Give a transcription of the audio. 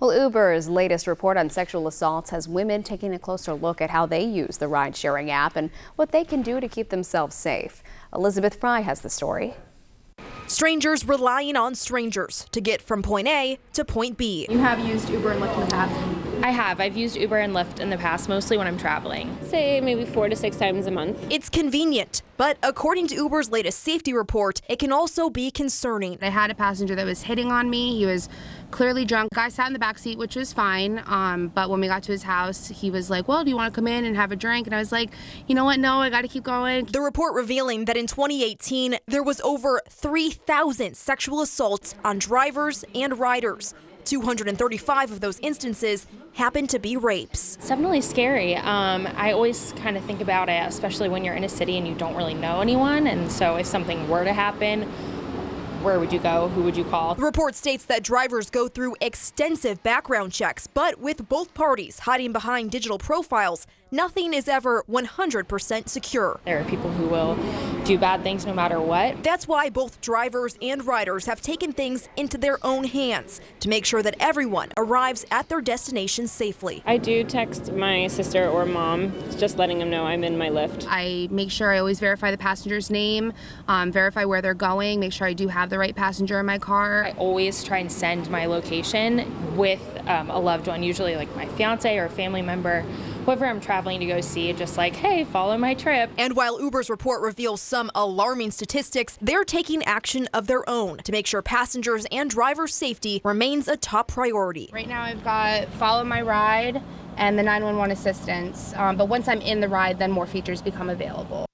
Well, Uber's latest report on sexual assaults has women taking a closer look at how they use the ride-sharing app and what they can do to keep themselves safe. Elizabeth Fry has the story. Strangers relying on strangers to get from point A to point B. You have used Uber and Lyft in the past? I have. I've used Uber and Lyft in the past, mostly when I'm traveling. Say maybe 4 to 6 times a month. It's convenient, but according to Uber's latest safety report, it can also be concerning. I had a passenger that was hitting on me. He was clearly drunk. I sat in the back seat, which was fine. But when we got to his house, he was like, well, do you want to come in and have a drink? And I was like, you know what? No, I got to keep going. The report revealing that in 2018, there was over 3,000 sexual assaults on drivers and riders. 235 of those instances happened to be rapes. It's definitely scary. I always kind of think about it, especially when you're in a city and you don't really know anyone. And so if something were to happen, where would you go? Who would you call? The report states that drivers go through extensive background checks, but with both parties hiding behind digital profiles, nothing is ever 100% secure. There are people who will do bad things no matter what. That's why both drivers and riders have taken things into their own hands to make sure that everyone arrives at their destination safely. I do text my sister or mom, just letting them know I'm in my Lyft. I make sure I always verify the passenger's name, verify where they're going, make sure I do have the right passenger in my car. I always try and send my location with a loved one, usually like my fiance or a family member, whoever I'm traveling to go see, just like, hey, follow my trip. And while Uber's report reveals some alarming statistics, they're taking action of their own to make sure passengers and drivers' safety remains a top priority. Right now I've got follow my ride and the 911 assistance. But once I'm in the ride, then more features become available.